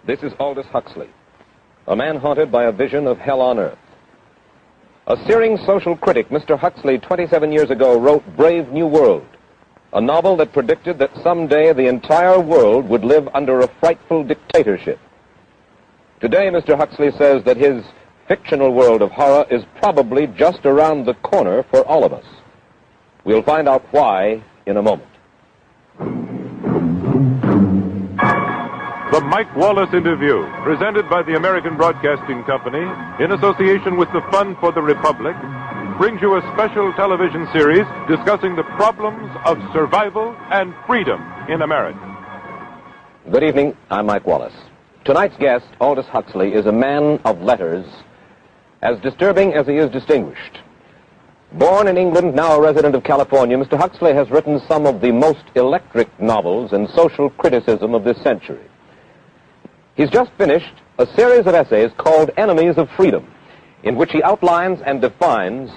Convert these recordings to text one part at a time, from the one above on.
This is Aldous Huxley, a man haunted by a vision of hell on earth. A searing social critic, Mr. Huxley, 27 years ago, wrote Brave New World, a novel that predicted that someday the entire world would live under a frightful dictatorship. Today, Mr. Huxley says that his fictional world of horror is probably just around the corner for all of us. We'll find out why in a moment. The Mike Wallace Interview, presented by the American Broadcasting Company in association with the Fund for the Republic, brings you a special television series discussing the problems of survival and freedom in America. Good evening. I'm Mike Wallace. Tonight's guest, Aldous Huxley, is a man of letters, as disturbing as he is distinguished. Born in England, now a resident of California, Mr. Huxley has written some of the most electric novels in social criticism of this century. He's just finished a series of essays called Enemies of Freedom, in which he outlines and defines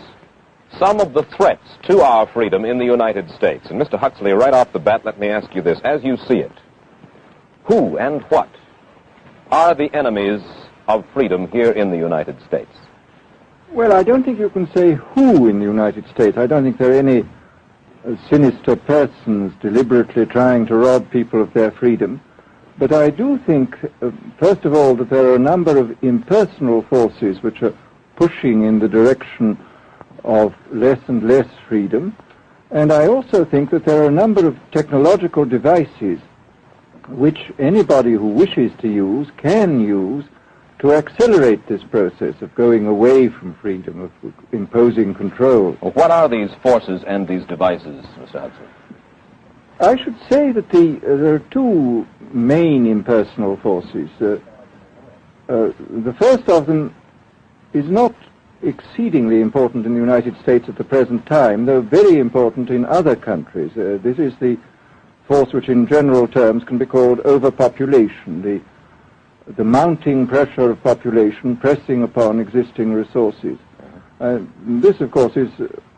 some of the threats to our freedom in the United States. And Mr. Huxley, right off the bat, let me ask you this. As you see it, who and what are the enemies of freedom here in the United States? Well, I don't think you can say who in the United States. I don't think there are any sinister persons deliberately trying to rob people of their freedom. But I do think, first of all, that there are a number of impersonal forces which are pushing in the direction of less and less freedom. And I also think that there are a number of technological devices which anybody who wishes to use can use to accelerate this process of going away from freedom, of imposing control. Well, what are these forces and these devices, Mr. Huxley? I should say that there are two main impersonal forces. The first of them is not exceedingly important in the United States at the present time, though very important in other countries. This is the force which in general terms can be called overpopulation, the mounting pressure of population pressing upon existing resources. This, of course, is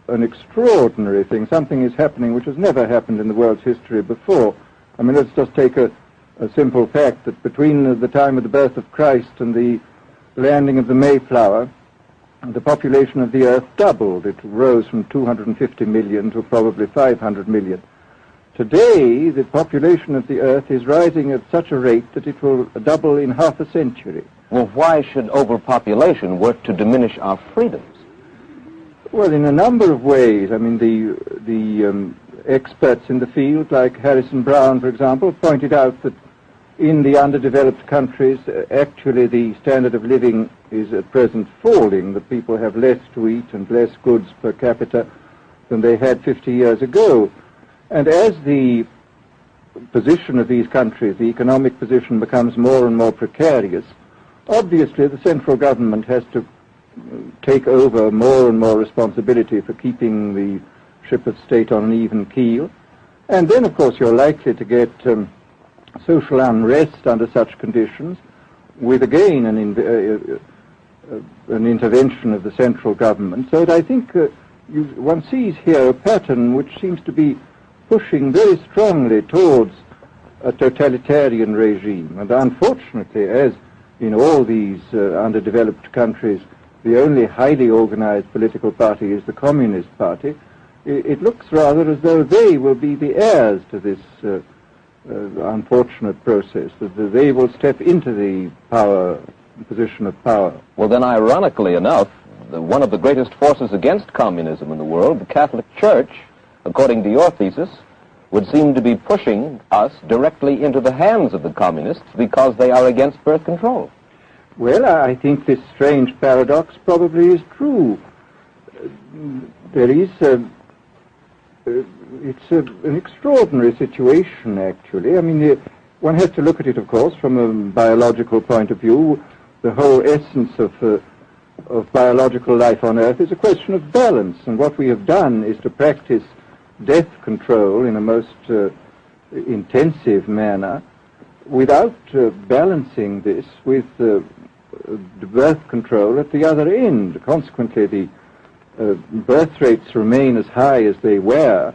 an extraordinary thing. Something is happening which has never happened in the world's history before. I mean, let's just take a simple fact that between the time of the birth of Christ and the landing of the Mayflower, the population of the Earth doubled. It rose from 250 million to probably 500 million. Today, the population of the Earth is rising at such a rate that it will double in half a century. Well, why should overpopulation work to diminish our freedoms? Well, in a number of ways. I mean, the experts in the field, like Harrison Brown, for example, pointed out that in the underdeveloped countries, actually the standard of living is at present falling, that people have less to eat and less goods per capita than they had 50 years ago. And as the position of these countries, the economic position, becomes more and more precarious, obviously the central government has to take over more and more responsibility for keeping the ship of state on an even keel. And then, of course, you're likely to get social unrest under such conditions, with again an intervention of the central government. So that I think one sees here a pattern which seems to be pushing very strongly towards a totalitarian regime. And unfortunately, as in all these underdeveloped countries, the only highly organized political party is the Communist Party, it looks rather as though they will be the heirs to this unfortunate process, that they will step into the position of power. Well, then, ironically enough, one of the greatest forces against communism in the world, the Catholic Church, according to your thesis, would seem to be pushing us directly into the hands of the communists because they are against birth control. Well, I think this strange paradox probably is true. There is it's an extraordinary situation, actually. I mean, one has to look at it, of course, from a biological point of view. The whole essence of biological life on Earth is a question of balance, and what we have done is to practice death control in a most intensive manner without balancing this with birth control at the other end. Consequently, the birth rates remain as high as they were,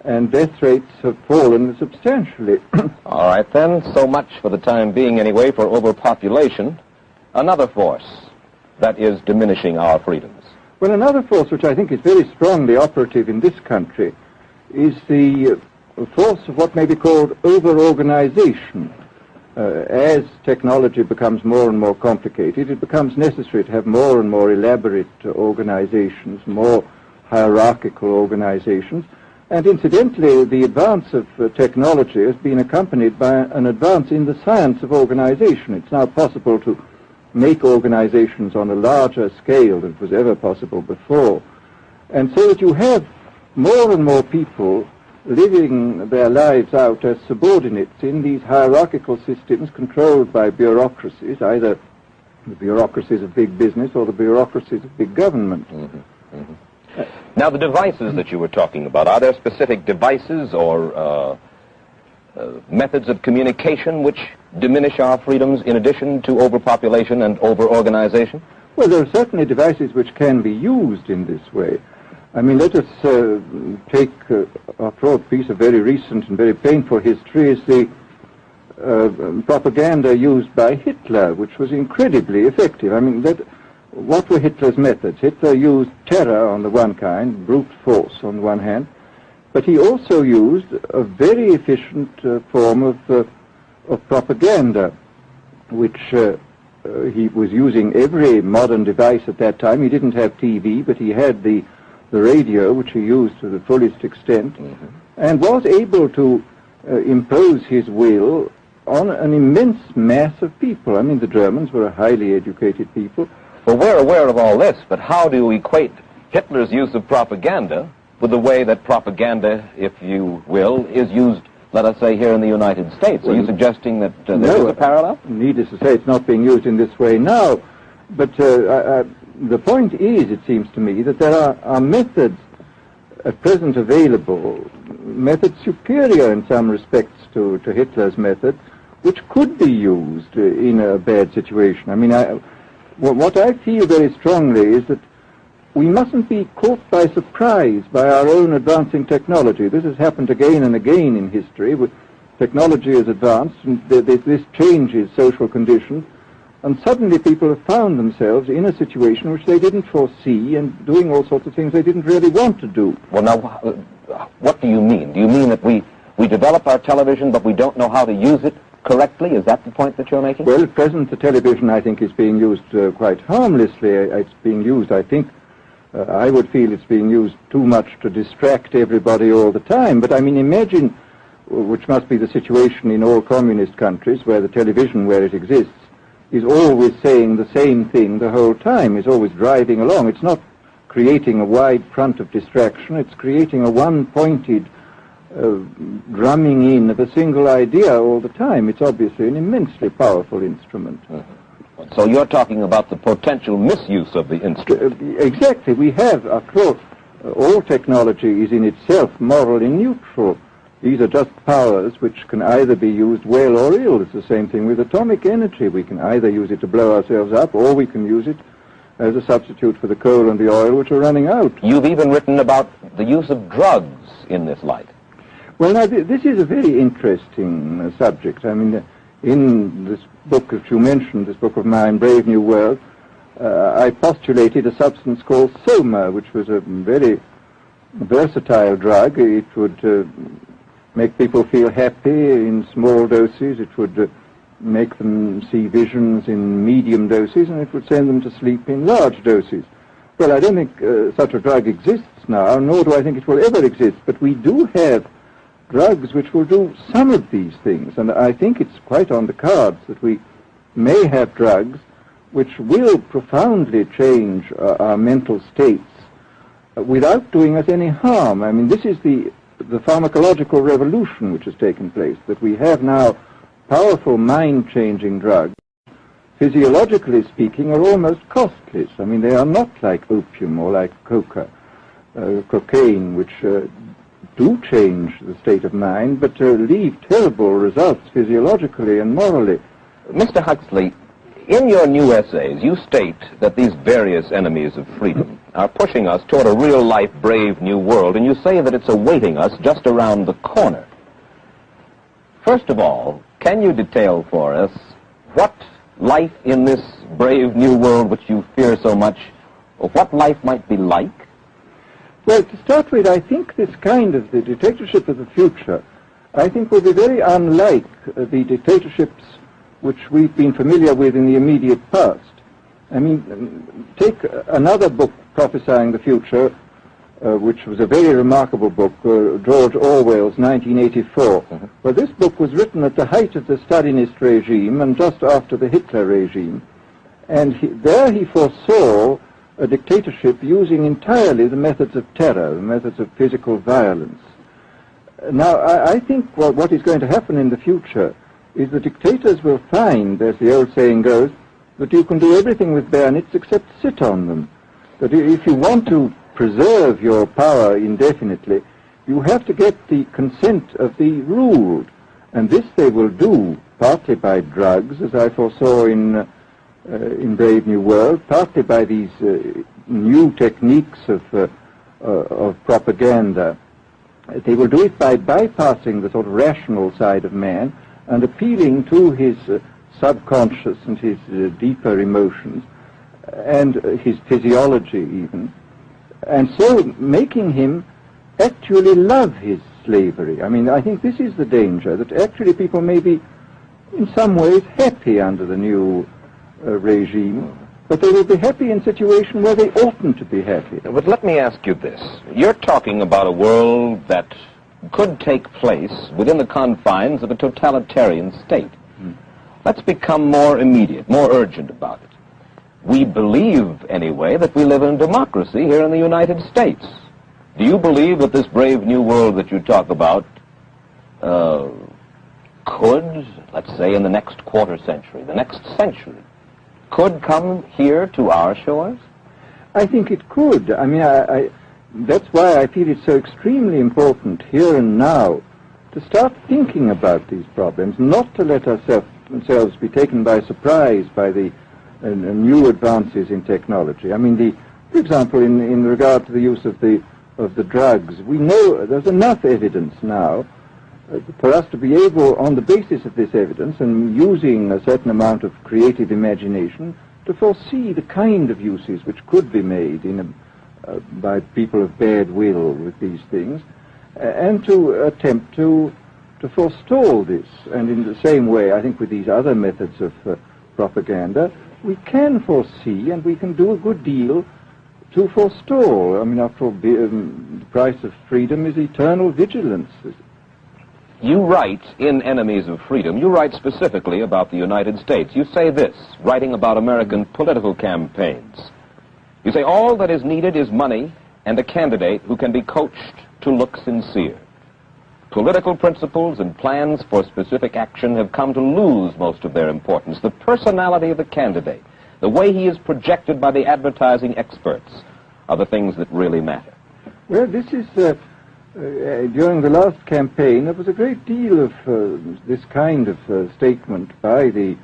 and death rates have fallen substantially. All right, then. So much for the time being, anyway, for overpopulation. Another force that is diminishing our freedoms. Well, another force which I think is very strongly operative in this country is the force of what may be called over-organization. As technology becomes more and more complicated, it becomes necessary to have more and more elaborate organizations, more hierarchical organizations. And incidentally, the advance of technology has been accompanied by an advance in the science of organization. It's now possible to make organizations on a larger scale than was ever possible before. And so that you have more and more people living their lives out as subordinates in these hierarchical systems controlled by bureaucracies, either the bureaucracies of big business or the bureaucracies of big government. Mm-hmm. Mm-hmm. Now, the devices that you were talking about, are there specific devices or methods of communication which diminish our freedoms in addition to overpopulation and over-organization? Well, there are certainly devices which can be used in this way. I mean, let us take, after all, a piece of very recent and very painful history is the propaganda used by Hitler, which was incredibly effective. I mean, what were Hitler's methods? Hitler used terror on the one kind, brute force on the one hand, but he also used a very efficient form of propaganda, which he was using every modern device at that time. He didn't have TV, but he had the radio, which he used to the fullest extent, and was able to impose his will on an immense mass of people. I mean, the Germans were a highly educated people. Well, we're aware of all this, but how do you equate Hitler's use of propaganda with the way that propaganda, if you will, is used, let us say, here in the United States? Are you suggesting that there is a parallel? Needless to say, it's not being used in this way now, but the point is, it seems to me, that there are methods at present available, methods superior in some respects to Hitler's method, which could be used in a bad situation. I mean, what I feel very strongly is that we mustn't be caught by surprise by our own advancing technology. This has happened again and again in history. Technology has advanced, and this changes social conditions, and suddenly people have found themselves in a situation which they didn't foresee and doing all sorts of things they didn't really want to do. Well, now, what do you mean? Do you mean that we develop our television, but we don't know how to use it correctly? Is that the point that you're making? Well, at present, the television, I think, is being used quite harmlessly. It's being used, I think, I would feel it's being used too much to distract everybody all the time. But, I mean, imagine, which must be the situation in all communist countries, where the television, where it exists, is always saying the same thing the whole time, is always driving along. It's not creating a wide front of distraction, it's creating a one-pointed drumming in of a single idea all the time. It's obviously an immensely powerful instrument. So you're talking about the potential misuse of the instrument. Exactly. We have, after all technology is in itself morally neutral. These are just powers which can either be used well or ill. It's the same thing with atomic energy. We can either use it to blow ourselves up, or we can use it as a substitute for the coal and the oil which are running out. You've even written about the use of drugs in this light. Well, now, this is a very interesting subject. I mean, in this book that you mentioned, this book of mine, Brave New World, I postulated a substance called soma, which was a very versatile drug. It would make people feel happy in small doses. It would make them see visions in medium doses, and it would send them to sleep in large doses. Well, I don't think such a drug exists now, nor do I think it will ever exist, but we do have drugs which will do some of these things, and I think it's quite on the cards that we may have drugs which will profoundly change our mental states without doing us any harm. I mean, this is the pharmacological revolution which has taken place, that we have now powerful mind-changing drugs, physiologically speaking, are almost costless. I mean, they are not like opium or like cocaine, which do change the state of mind, but leave terrible results physiologically and morally. Mr. Huxley, in your new essays, you state that these various enemies of freedom, are pushing us toward a real-life, brave new world, and you say that it's awaiting us just around the corner. First of all, can you detail for us what life in this brave new world which you fear so much, or what life might be like? Well, to start with, I think this kind of the dictatorship of the future, I think will be very unlike the dictatorships which we've been familiar with in the immediate past. I mean, take another book prophesying the future, which was a very remarkable book, George Orwell's 1984. Well, this book was written at the height of the Stalinist regime and just after the Hitler regime. And there he foresaw a dictatorship using entirely the methods of terror, the methods of physical violence. Now, I think what is going to happen in the future is the dictators will find, as the old saying goes, that you can do everything with bayonets except sit on them. That if you want to preserve your power indefinitely, you have to get the consent of the ruled. And this they will do partly by drugs, as I foresaw in Brave New World, partly by these new techniques of propaganda. They will do it by bypassing the sort of rational side of man and appealing to his subconscious and his deeper emotions and his physiology even, and so making him actually love his slavery. I mean, I think this is the danger, that actually people may be in some ways happy under the new regime, but they will be happy in a situation where they oughtn't to be happy. But let me ask you this. You're talking about a world that could take place within the confines of a totalitarian state. Let's become more immediate, more urgent about it. We believe, anyway, that we live in a democracy here in the United States. Do you believe that this brave new world that you talk about could, let's say in the next quarter century, the next century, could come here to our shores? I think it could. I mean, that's why I feel it's so extremely important here and now to start thinking about these problems, not to let ourselves be taken by surprise by the new advances in technology. I mean, for example, in regard to the use of the drugs, we know there's enough evidence now for us to be able, on the basis of this evidence and using a certain amount of creative imagination, to foresee the kind of uses which could be made by people of bad will with these things, and to attempt to forestall this. And in the same way, I think with these other methods of propaganda, we can foresee and we can do a good deal to forestall. I mean, after all, the price of freedom is eternal vigilance. You write in Enemies of Freedom, you write specifically about the United States. You say this, writing about American political campaigns. You say, all that is needed is money and a candidate who can be coached to look sincere. Political principles and plans for specific action have come to lose most of their importance. The personality of the candidate, the way he is projected by the advertising experts, are the things that really matter. Well, this is, during the last campaign, there was a great deal of this kind of statement by the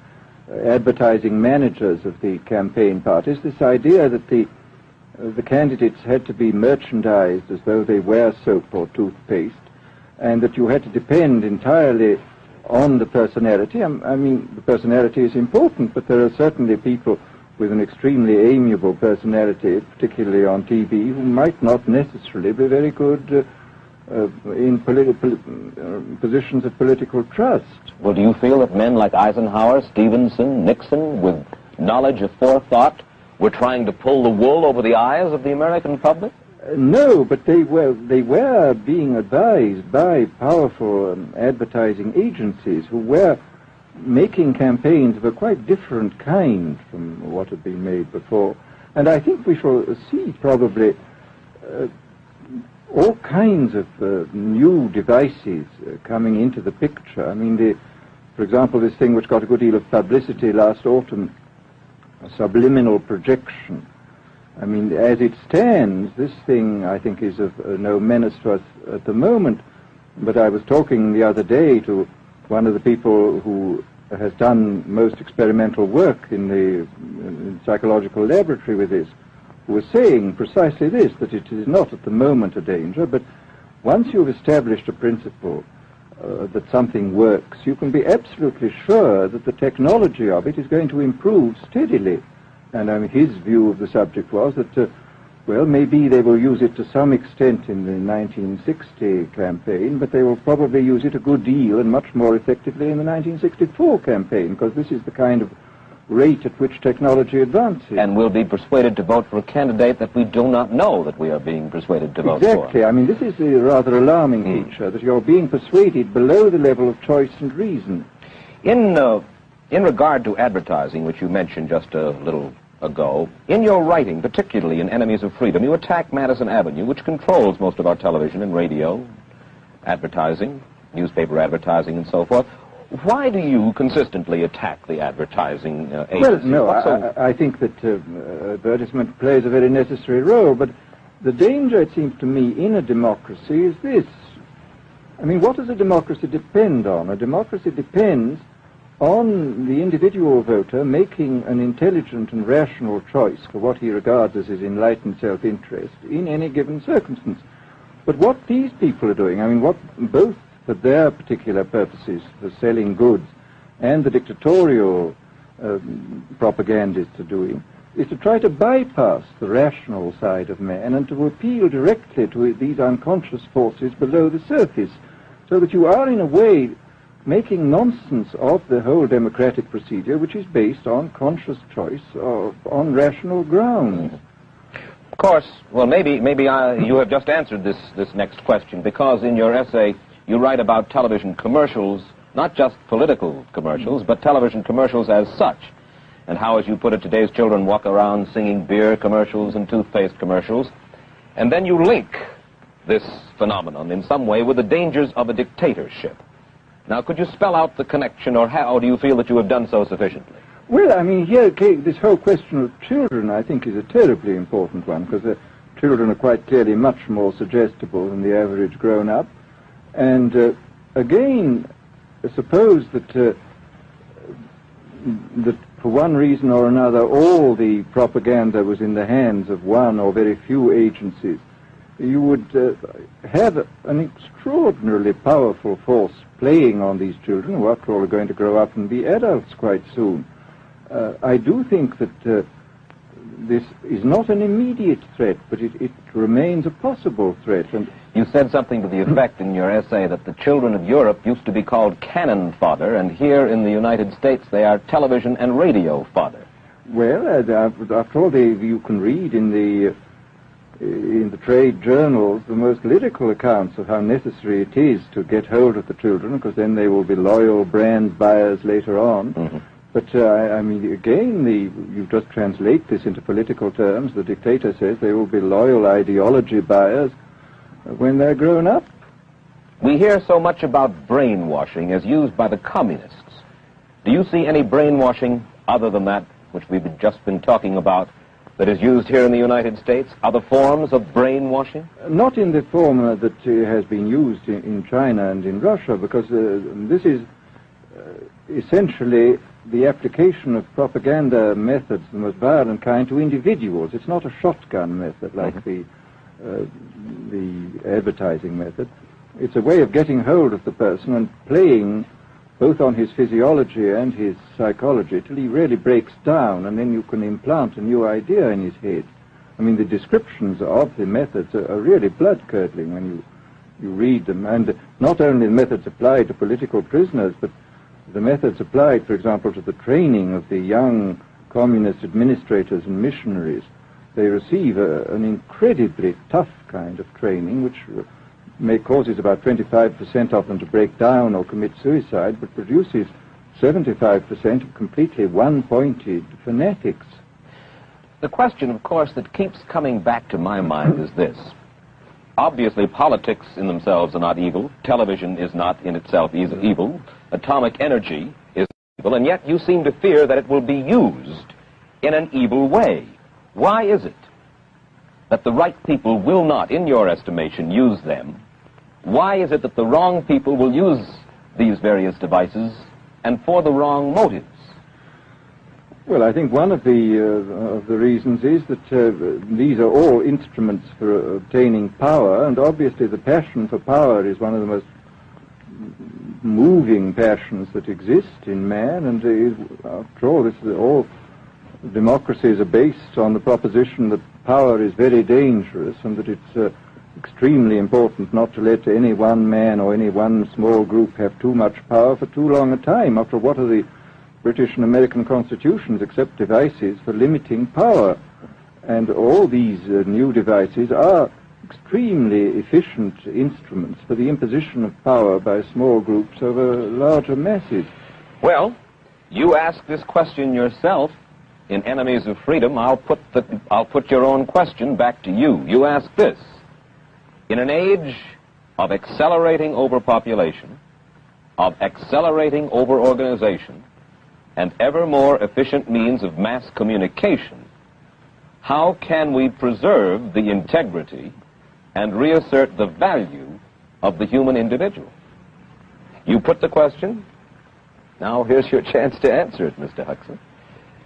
advertising managers of the campaign parties, this idea that the candidates had to be merchandised as though they were soap or toothpaste, and that you had to depend entirely on the personality. I mean, the personality is important, but there are certainly people with an extremely amiable personality, particularly on TV, who might not necessarily be very good in positions of political trust. Well, do you feel that men like Eisenhower, Stevenson, Nixon, with knowledge of forethought, were trying to pull the wool over the eyes of the American public? No, but they were being advised by powerful advertising agencies who were making campaigns of a quite different kind from what had been made before. And I think we shall see probably all kinds of new devices coming into the picture. I mean, for example, this thing which got a good deal of publicity last autumn, subliminal projection. I mean, as it stands, this thing, I think, is of no menace to us at the moment. But I was talking the other day to one of the people who has done most experimental work in the psychological laboratory with this, was saying precisely this, that it is not at the moment a danger, but once you've established a principle that something works, you can be absolutely sure that the technology of it is going to improve steadily. And I mean, his view of the subject was that, well, maybe they will use it to some extent in the 1960 campaign, but they will probably use it a good deal and much more effectively in the 1964 campaign, because this is the kind of rate at which technology advances. And we'll be persuaded to vote for a candidate that we do not know that we are being persuaded to vote for. Exactly. I mean, this is a rather alarming feature, that you're being persuaded below the level of choice and reason. In regard to advertising, which you mentioned just a little ago, in your writing, particularly in Enemies of Freedom, you attack Madison Avenue, which controls most of our television and radio advertising, newspaper advertising, and so forth. Why do you consistently attack the advertising agency? Well, no, I think that advertisement plays a very necessary role, but the danger, it seems to me, in a democracy is this. I mean, what does a democracy depend on? A democracy depends on the individual voter making an intelligent and rational choice for what he regards as his enlightened self-interest in any given circumstance. But what these people are doing, I mean, what both for their particular purposes, for selling goods, and the dictatorial propagandists are doing, is to try to bypass the rational side of man and to appeal directly to these unconscious forces below the surface, so that you are, in a way, making nonsense of the whole democratic procedure, which is based on conscious choice on rational grounds. Of course, well, maybe you have just answered this next question, because in your essay you write about television commercials, not just political commercials, but television commercials as such, and how, as you put it, today's children walk around singing beer commercials and toothpaste commercials, and then you link this phenomenon in some way with the dangers of a dictatorship. Now, could you spell out the connection, or how do you feel that you have done so sufficiently? Well, I mean, here, this whole question of children, I think, is a terribly important one, because children are quite clearly much more suggestible than the average grown-up. And again, suppose that for one reason or another all the propaganda was in the hands of one or very few agencies, you would have an extraordinarily powerful force playing on these children, who after all are going to grow up and be adults quite soon. I do think that this is not an immediate threat, but it remains a possible threat. And you said something to the effect in your essay that the children of Europe used to be called cannon fodder, and here in the United States they are television and radio fodder. Well, after all, you can read in the trade journals the most lyrical accounts of how necessary it is to get hold of the children, because then they will be loyal brand buyers later on. Mm-hmm. But, I mean, again, you just translate this into political terms. The dictator says they will be loyal ideology buyers when they're grown up. We hear so much about brainwashing as used by the communists. Do you see any brainwashing other than that which we've just been talking about that is used here in the United States? Other forms of brainwashing? Not in the form that has been used in China and in Russia, because this is essentially the application of propaganda methods, the most violent kind, to individuals. It's not a shotgun method like the advertising method. It's a way of getting hold of the person and playing both on his physiology and his psychology till he really breaks down, and then you can implant a new idea in his head. I mean, the descriptions of the methods are really blood-curdling when you read them, and not only the methods applied to political prisoners, but the methods applied, for example, to the training of the young communist administrators and missionaries. They receive an incredibly tough kind of training, which causes about 25% of them to break down or commit suicide, but produces 75% of completely one-pointed fanatics. The question, of course, that keeps coming back to my mind is this. Obviously, politics in themselves are not evil. Television is not in itself evil. Atomic energy is evil, and yet you seem to fear that it will be used in an evil way. Why is it that the right people will not, in your estimation, use them? Why is it that the wrong people will use these various devices and for the wrong motives? Well, I think one of the reasons is that these are all instruments for obtaining power, and obviously the passion for power is one of the most moving passions that exist in man, and after all, all democracies are based on the proposition that power is very dangerous and that it's extremely important not to let any one man or any one small group have too much power for too long a time. After all, what are the British and American constitutions except devices for limiting power? And all these new devices are extremely efficient instruments for the imposition of power by small groups over larger masses. Well, you ask this question yourself in Enemies of Freedom. I'll put your own question back to you. You ask this: in an age of accelerating overpopulation, of accelerating overorganization, and ever more efficient means of mass communication, how can we preserve the integrity and reassert the value of the human individual? You put the question. Now here's your chance to answer it, Mr. Huxley.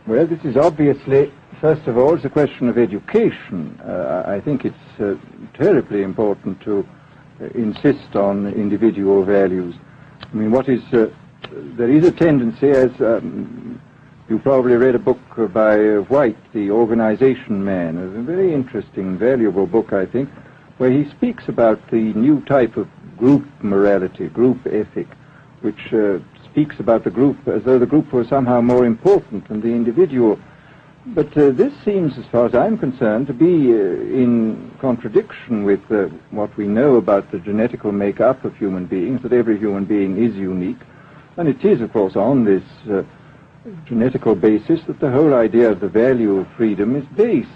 Well, this is obviously, first of all, it's a question of education. I think it's terribly important to insist on individual values. I mean, there is a tendency, as you probably read a book by White, The Organization Man, a very interesting, valuable book, I think, where he speaks about the new type of group morality, group ethic, which speaks about the group as though the group was somehow more important than the individual. But this seems, as far as I'm concerned, to be in contradiction with what we know about the genetical makeup of human beings, that every human being is unique. And it is, of course, on this genetical basis that the whole idea of the value of freedom is based.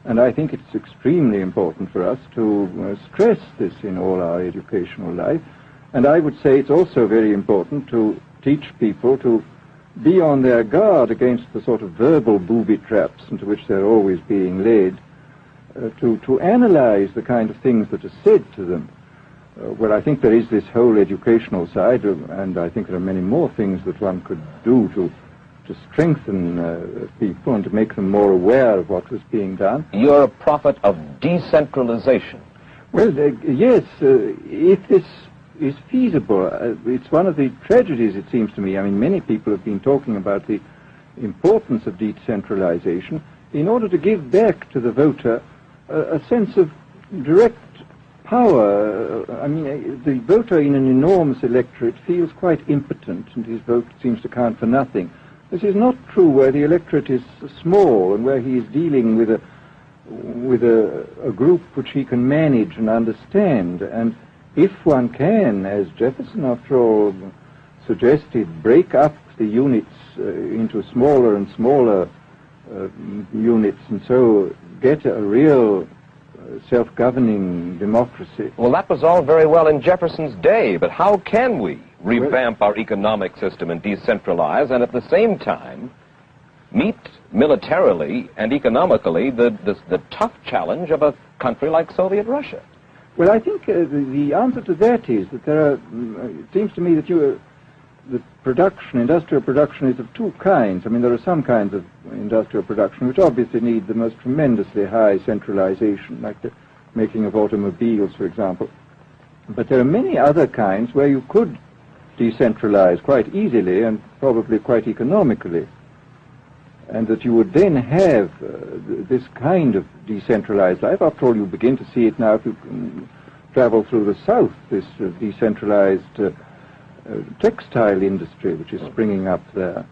And I think it's extremely important for us to stress this in all our educational life. And I would say it's also very important to teach people to be on their guard against the sort of verbal booby traps into which they're always being led, to analyze the kind of things that are said to them. Well, I think there is this whole educational side, and I think there are many more things that one could do to strengthen people and to make them more aware of what was being done. You're a prophet of decentralization. Well, yes, if this is feasible. It's one of the tragedies, it seems to me. I mean, many people have been talking about the importance of decentralization in order to give back to the voter a sense of direct power. I mean, the voter in an enormous electorate feels quite impotent, and his vote seems to count for nothing. This is not true where the electorate is small and where he is dealing with a group which he can manage and understand. And if one can, as Jefferson, after all, suggested, break up the units into smaller and smaller units, and so get a real self-governing democracy. Well, that was all very well in Jefferson's day, but how can we revamp our economic system and decentralize and at the same time meet militarily and economically the tough challenge of a country like Soviet Russia? Well, I think the answer to that is that there are, it seems to me that the production, industrial production, is of two kinds. I mean, there are some kinds of industrial production which obviously need the most tremendously high centralization, like the making of automobiles, for example. But there are many other kinds where you could decentralize quite easily and probably quite economically, and that you would then have this kind of decentralized life. After all, you begin to see it now if you travel through the South, this decentralized textile industry which is springing up there.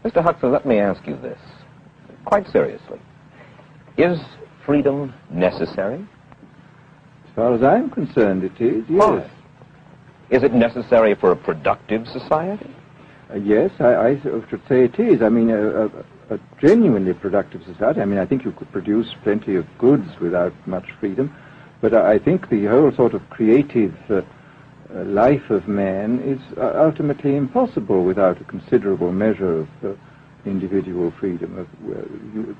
Mr. Huxley, let me ask you this, quite seriously. Is freedom necessary? As far as I'm concerned, it is, yes. Why? Is it necessary for a productive society? Yes, I should say it is. I mean, a genuinely productive society. I mean, I think you could produce plenty of goods without much freedom, but I think the whole sort of creative life of man is ultimately impossible without a considerable measure of individual freedom,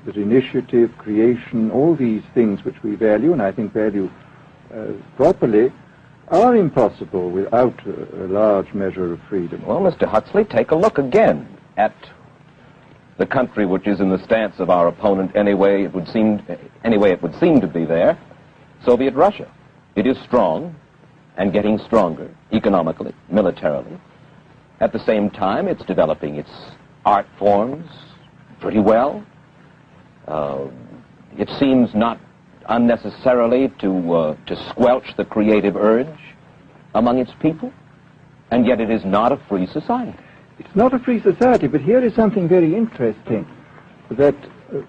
that initiative, creation, all these things which we value, and I think value properly, are impossible without a large measure of freedom. Well, Mr. Huxley, take a look again at the country which is in the stance of our opponent anyway it would seem to be there, Soviet Russia. It is strong and getting stronger economically, militarily. At the same time, it's developing its art forms pretty well. It seems not unnecessarily to squelch the creative urge among its people, and yet it is not a free society. It's not a free society, but here is something very interesting, that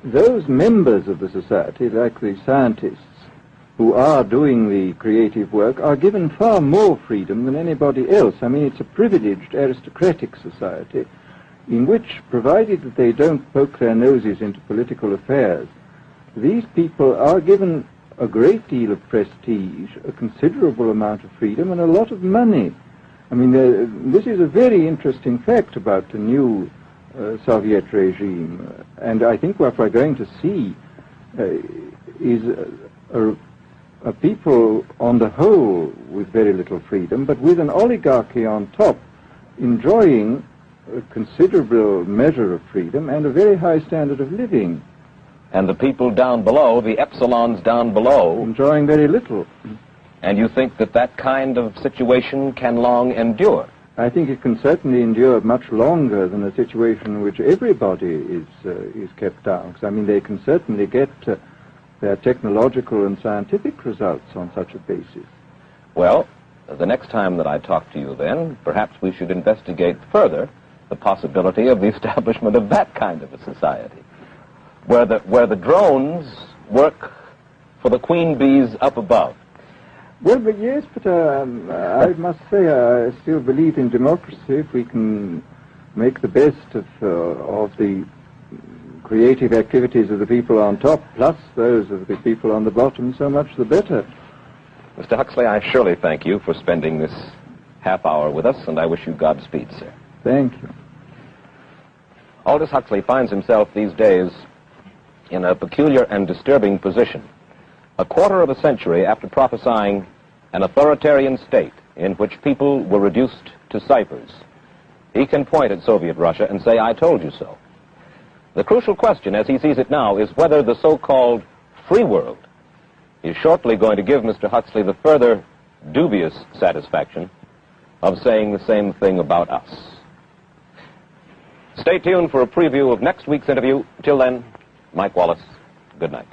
those members of the society, like the scientists who are doing the creative work, are given far more freedom than anybody else. I mean, it's a privileged aristocratic society in which, provided that they don't poke their noses into political affairs, these people are given a great deal of prestige, a considerable amount of freedom, and a lot of money. I mean, this is a very interesting fact about the new Soviet regime, and I think what we're going to see is a people on the whole with very little freedom, but with an oligarchy on top enjoying a considerable measure of freedom and a very high standard of living. And the people down below, the epsilons down below, enjoying very little. And you think that that kind of situation can long endure? I think it can certainly endure much longer than a situation in which everybody is kept down. Because, I mean, they can certainly get their technological and scientific results on such a basis. Well, the next time that I talk to you then, perhaps we should investigate further the possibility of the establishment of that kind of a society, where the drones work for the queen bees up above. Well, but yes, but I must say I still believe in democracy. If we can make the best of the creative activities of the people on top, plus those of the people on the bottom, so much the better. Mr. Huxley, I surely thank you for spending this half hour with us, and I wish you Godspeed, sir. Thank you. Aldous Huxley finds himself these days in a peculiar and disturbing position. A quarter of a century after prophesying an authoritarian state in which people were reduced to ciphers, he can point at Soviet Russia and say, "I told you so." The crucial question, as he sees it now, is whether the so-called free world is shortly going to give Mr. Huxley the further dubious satisfaction of saying the same thing about us. Stay tuned for a preview of next week's interview. Till then, Mike Wallace, good night.